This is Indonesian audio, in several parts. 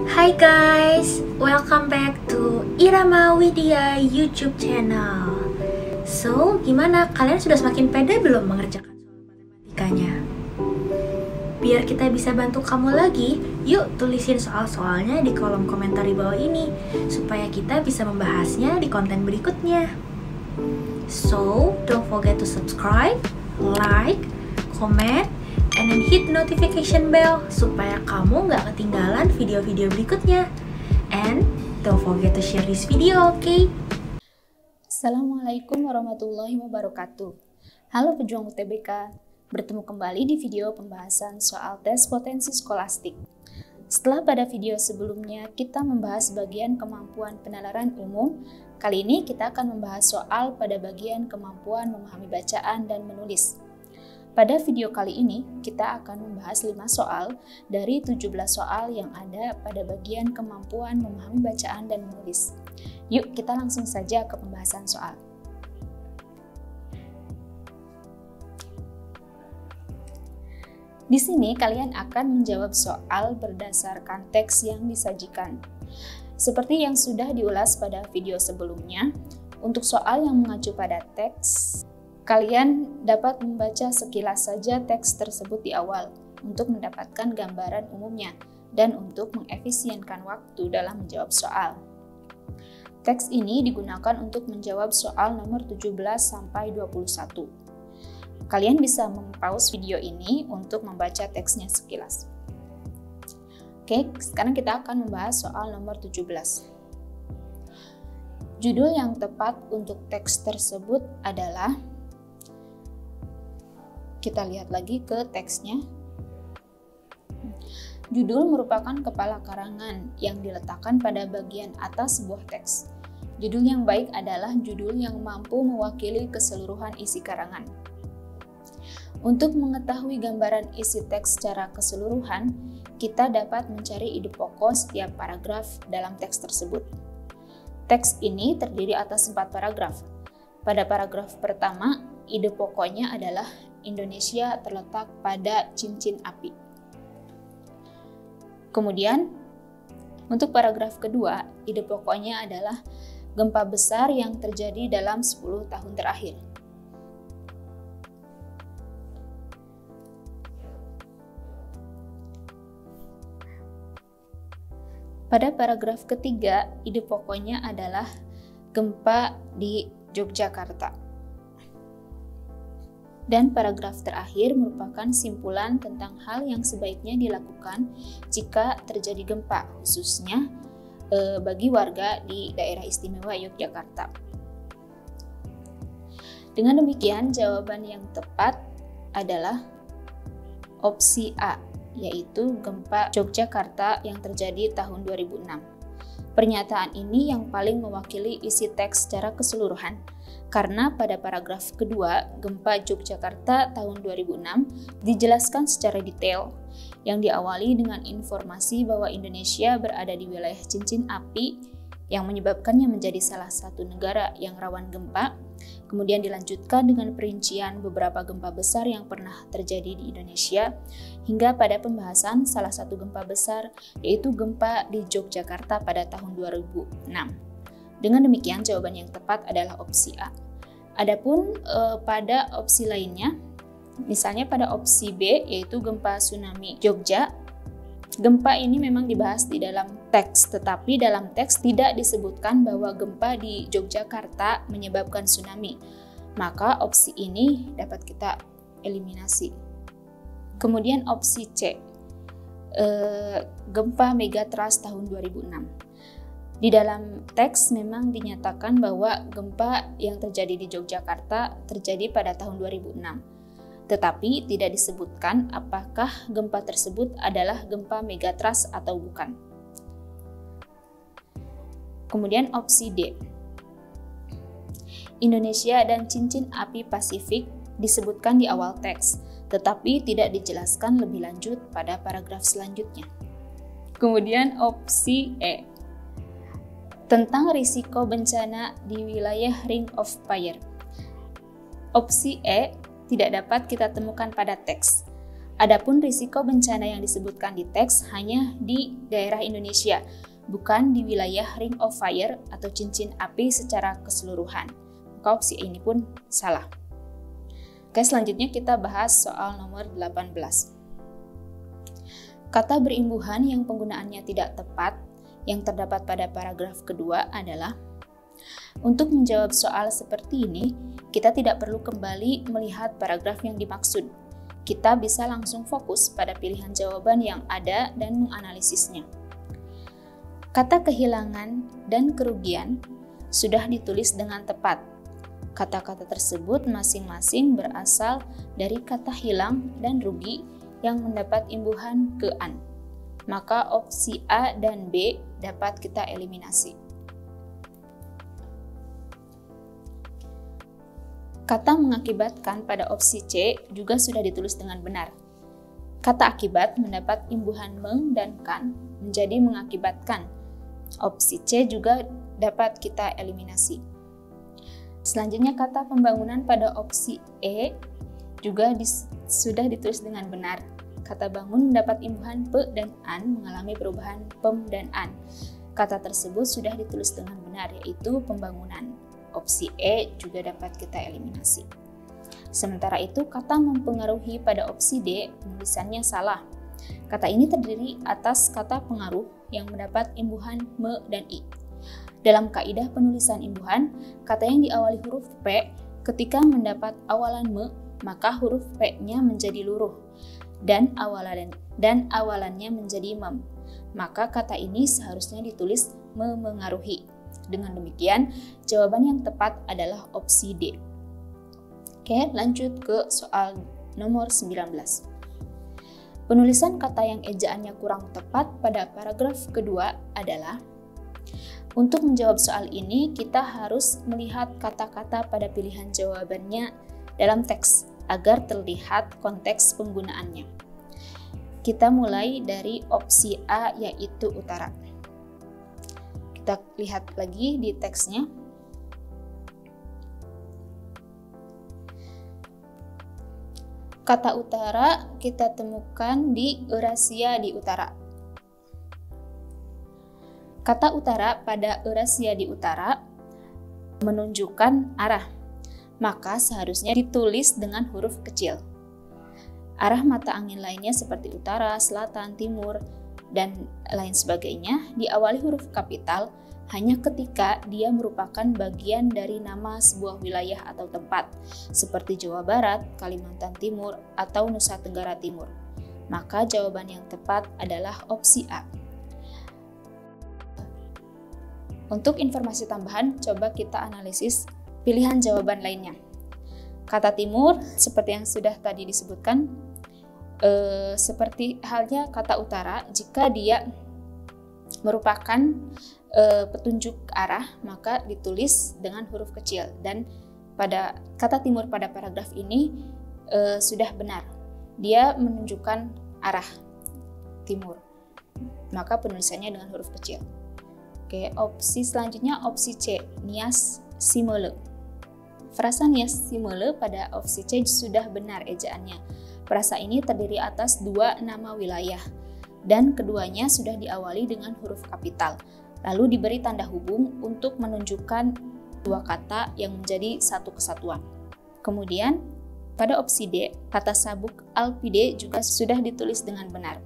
Hai guys, welcome back to Irama Widya YouTube channel. So, gimana? Kalian sudah semakin pede belum mengerjakan soal matematikanya? Biar kita bisa bantu kamu lagi, yuk tulisin soal-soalnya di kolom komentar di bawah ini, supaya kita bisa membahasnya di konten berikutnya. So, don't forget to subscribe, like, comment, and then hit notification bell supaya kamu nggak ketinggalan video-video berikutnya. And don't forget to share this video, okay? Assalamualaikum warahmatullahi wabarakatuh. Halo pejuang UTBK, bertemu kembali di video pembahasan soal tes potensi skolastik. Setelah pada video sebelumnya kita membahas bagian kemampuan penalaran umum, kali ini kita akan membahas soal pada bagian kemampuan memahami bacaan dan menulis. Pada video kali ini, kita akan membahas 5 soal dari 17 soal yang ada pada bagian kemampuan memahami bacaan dan menulis. Yuk, kita langsung saja ke pembahasan soal. Di sini, kalian akan menjawab soal berdasarkan teks yang disajikan. Seperti yang sudah diulas pada video sebelumnya, untuk soal yang mengacu pada teks, kalian dapat membaca sekilas saja teks tersebut di awal untuk mendapatkan gambaran umumnya dan untuk mengefisienkan waktu dalam menjawab soal. Teks ini digunakan untuk menjawab soal nomor 17 sampai 21. Kalian bisa mempause video ini untuk membaca teksnya sekilas. Oke, sekarang kita akan membahas soal nomor 17. Judul yang tepat untuk teks tersebut adalah, kita lihat lagi ke teksnya. Judul merupakan kepala karangan yang diletakkan pada bagian atas sebuah teks. Judul yang baik adalah judul yang mampu mewakili keseluruhan isi karangan. Untuk mengetahui gambaran isi teks secara keseluruhan, kita dapat mencari ide pokok setiap paragraf dalam teks tersebut. Teks ini terdiri atas 4 paragraf. Pada paragraf pertama, ide pokoknya adalah Indonesia terletak pada cincin api. Kemudian, untuk paragraf kedua, ide pokoknya adalah gempa besar yang terjadi dalam 10 tahun terakhir. Pada paragraf ketiga, ide pokoknya adalah gempa di Yogyakarta. Dan paragraf terakhir merupakan simpulan tentang hal yang sebaiknya dilakukan jika terjadi gempa, khususnya bagi warga di daerah istimewa Yogyakarta. Dengan demikian, jawaban yang tepat adalah opsi A, yaitu gempa Yogyakarta yang terjadi tahun 2006. Pernyataan ini yang paling mewakili isi teks secara keseluruhan, karena pada paragraf kedua, gempa Yogyakarta tahun 2006 dijelaskan secara detail, yang diawali dengan informasi bahwa Indonesia berada di wilayah cincin api yang menyebabkannya menjadi salah satu negara yang rawan gempa. Kemudian dilanjutkan dengan perincian beberapa gempa besar yang pernah terjadi di Indonesia, hingga pada pembahasan salah satu gempa besar, yaitu gempa di Yogyakarta pada tahun 2006. Dengan demikian, jawaban yang tepat adalah opsi A. Adapun pada opsi lainnya, misalnya pada opsi B, yaitu gempa tsunami Jogja, gempa ini memang dibahas di dalam teks, tetapi dalam teks tidak disebutkan bahwa gempa di Yogyakarta menyebabkan tsunami. Maka opsi ini dapat kita eliminasi. Kemudian opsi C, gempa Megatrust tahun 2006. Di dalam teks memang dinyatakan bahwa gempa yang terjadi di Yogyakarta terjadi pada tahun 2006. Tetapi tidak disebutkan apakah gempa tersebut adalah gempa Megatrust atau bukan. Kemudian opsi D, Indonesia dan cincin api Pasifik disebutkan di awal teks, tetapi tidak dijelaskan lebih lanjut pada paragraf selanjutnya. Kemudian opsi E, tentang risiko bencana di wilayah Ring of Fire. Opsi E tidak dapat kita temukan pada teks. Adapun risiko bencana yang disebutkan di teks hanya di daerah Indonesia, bukan di wilayah Ring of Fire atau cincin api secara keseluruhan. Maka opsi ini pun salah. Oke, selanjutnya kita bahas soal nomor 18. Kata berimbuhan yang penggunaannya tidak tepat yang terdapat pada paragraf kedua adalah: untuk menjawab soal seperti ini, kita tidak perlu kembali melihat paragraf yang dimaksud. Kita bisa langsung fokus pada pilihan jawaban yang ada dan menganalisisnya. Kata kehilangan dan kerugian sudah ditulis dengan tepat. Kata-kata tersebut masing-masing berasal dari kata hilang dan rugi yang mendapat imbuhan ke an. Maka opsi A dan B dapat kita eliminasi. Kata mengakibatkan pada opsi C juga sudah ditulis dengan benar. Kata akibat mendapat imbuhan meng dan kan menjadi mengakibatkan. Opsi C juga dapat kita eliminasi. Selanjutnya kata pembangunan pada opsi E juga sudah ditulis dengan benar. Kata bangun mendapat imbuhan pe dan an mengalami perubahan pem dan an. Kata tersebut sudah ditulis dengan benar, yaitu pembangunan. Opsi E juga dapat kita eliminasi. Sementara itu, kata mempengaruhi pada opsi D penulisannya salah. Kata ini terdiri atas kata pengaruh yang mendapat imbuhan me dan i. Dalam kaidah penulisan imbuhan, kata yang diawali huruf P ketika mendapat awalan me, maka huruf P-nya menjadi luruh dan awalannya menjadi mem. Maka kata ini seharusnya ditulis memengaruhi. Dengan demikian, jawaban yang tepat adalah opsi D. Oke, lanjut ke soal nomor 19. Penulisan kata yang ejaannya kurang tepat pada paragraf kedua adalah: untuk menjawab soal ini, kita harus melihat kata-kata pada pilihan jawabannya dalam teks agar terlihat konteks penggunaannya. Kita mulai dari opsi A, yaitu utara. Kita lihat lagi di teksnya. Kata utara kita temukan di Eurasia di utara. Kata utara pada Eurasia di utara menunjukkan arah, maka seharusnya ditulis dengan huruf kecil. Arah mata angin lainnya seperti utara, selatan, timur, dan lain sebagainya diawali huruf kapital hanya ketika dia merupakan bagian dari nama sebuah wilayah atau tempat, seperti Jawa Barat, Kalimantan Timur, atau Nusa Tenggara Timur. Maka jawaban yang tepat adalah opsi A. Untuk informasi tambahan, coba kita analisis pilihan jawaban lainnya. Kata timur, seperti yang sudah tadi disebutkan, seperti halnya kata utara, jika dia merupakan petunjuk arah, maka ditulis dengan huruf kecil. Dan pada kata timur pada paragraf ini sudah benar, dia menunjukkan arah timur, maka penulisannya dengan huruf kecil. Oke, opsi selanjutnya opsi C, nias simele. Frasa nias simele pada opsi C sudah benar ejaannya. Frasa ini terdiri atas dua nama wilayah, dan keduanya sudah diawali dengan huruf kapital, lalu diberi tanda hubung untuk menunjukkan dua kata yang menjadi satu kesatuan. Kemudian, pada opsi D, kata sabuk alpide juga sudah ditulis dengan benar.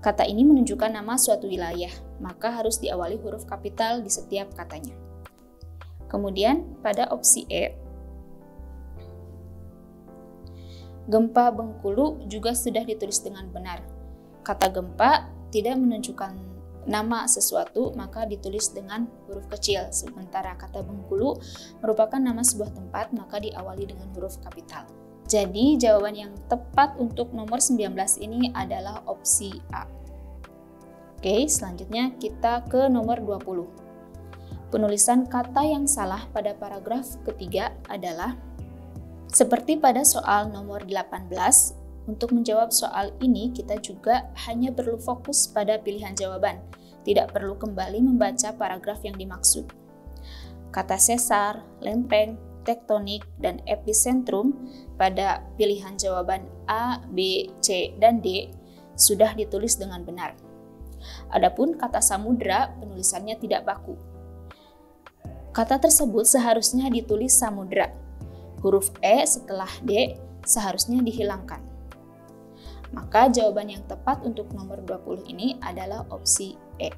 Kata ini menunjukkan nama suatu wilayah, maka harus diawali huruf kapital di setiap katanya. Kemudian, pada opsi E, gempa Bengkulu juga sudah ditulis dengan benar. Kata gempa tidak menunjukkan nama sesuatu, maka ditulis dengan huruf kecil. Sementara kata Bengkulu merupakan nama sebuah tempat, maka diawali dengan huruf kapital. Jadi jawaban yang tepat untuk nomor 19 ini adalah opsi A. Oke, selanjutnya kita ke nomor 20. Penulisan kata yang salah pada paragraf ketiga adalah: seperti pada soal nomor 18, untuk menjawab soal ini kita juga hanya perlu fokus pada pilihan jawaban, tidak perlu kembali membaca paragraf yang dimaksud. Kata sesar, lempeng, tektonik, dan epicentrum pada pilihan jawaban A, B, C, dan D sudah ditulis dengan benar. Adapun kata samudra penulisannya tidak baku. Kata tersebut seharusnya ditulis samudra. Huruf E setelah D seharusnya dihilangkan. Maka jawaban yang tepat untuk nomor 20 ini adalah opsi E.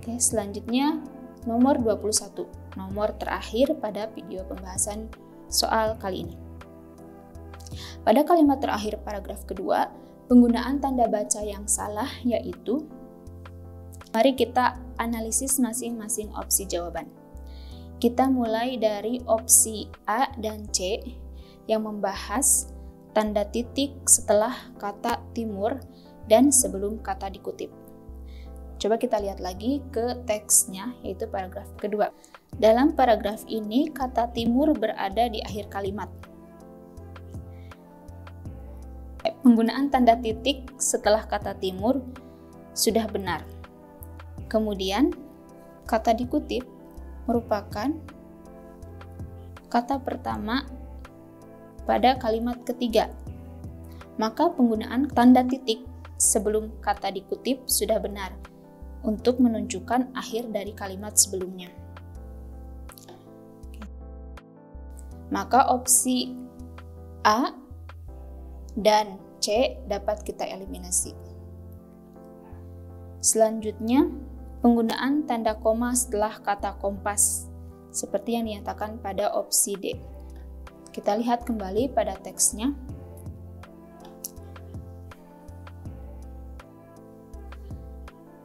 Oke, selanjutnya nomor 21, nomor terakhir pada video pembahasan soal kali ini. Pada kalimat terakhir paragraf kedua, penggunaan tanda baca yang salah yaitu, mari kita analisis masing-masing opsi jawaban. Kita mulai dari opsi A dan C yang membahas tanda titik setelah kata timur dan sebelum kata dikutip. Coba kita lihat lagi ke teksnya, yaitu paragraf kedua. Dalam paragraf ini, kata timur berada di akhir kalimat. Penggunaan tanda titik setelah kata timur sudah benar. Kemudian, kata dikutip merupakan kata pertama pada kalimat ketiga. Maka penggunaan tanda titik sebelum kata dikutip sudah benar untuk menunjukkan akhir dari kalimat sebelumnya. Maka opsi A dan C dapat kita eliminasi. Selanjutnya, penggunaan tanda koma setelah kata kompas, seperti yang dinyatakan pada opsi D. Kita lihat kembali pada teksnya.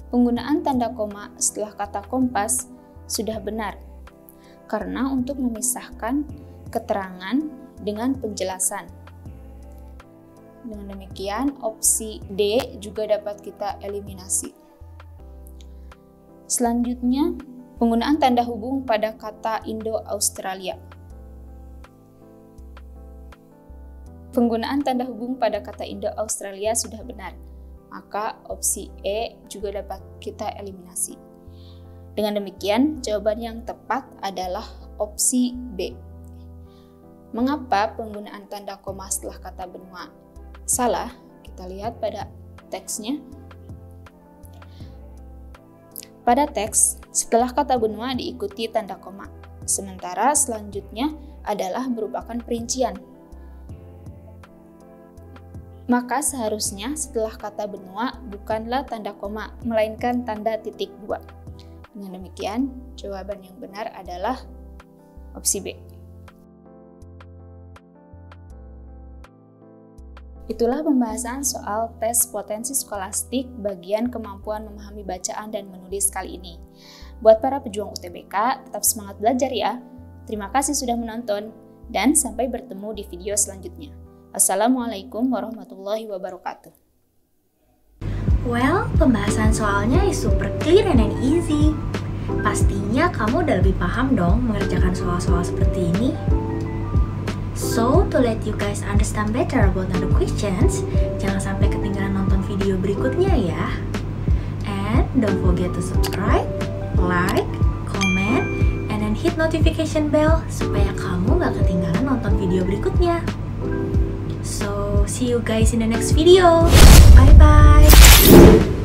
Penggunaan tanda koma setelah kata kompas sudah benar, karena untuk memisahkan keterangan dengan penjelasan. Dengan demikian, opsi D juga dapat kita eliminasi. Selanjutnya, penggunaan tanda hubung pada kata Indo-Australia. Penggunaan tanda hubung pada kata Indo-Australia sudah benar, maka opsi E juga dapat kita eliminasi. Dengan demikian, jawaban yang tepat adalah opsi B. Mengapa penggunaan tanda koma setelah kata benua salah? Kita lihat pada teksnya. Pada teks, setelah kata benua diikuti tanda koma, sementara selanjutnya adalah merupakan perincian. Maka seharusnya setelah kata benua bukanlah tanda koma, melainkan tanda titik 2. Dengan demikian, jawaban yang benar adalah opsi B. Itulah pembahasan soal tes potensi skolastik bagian kemampuan memahami bacaan dan menulis kali ini. Buat para pejuang UTBK, tetap semangat belajar ya. Terima kasih sudah menonton, dan sampai bertemu di video selanjutnya. Assalamualaikum warahmatullahi wabarakatuh. Well, pembahasan soalnya is super clear and easy. Pastinya kamu udah lebih paham dong mengerjakan soal-soal seperti ini. So, to let you guys understand better about the questions, jangan sampai ketinggalan nonton video berikutnya ya. And don't forget to subscribe, like, comment, and then hit notification bell supaya kamu gak ketinggalan nonton video berikutnya. So, see you guys in the next video. Bye-bye.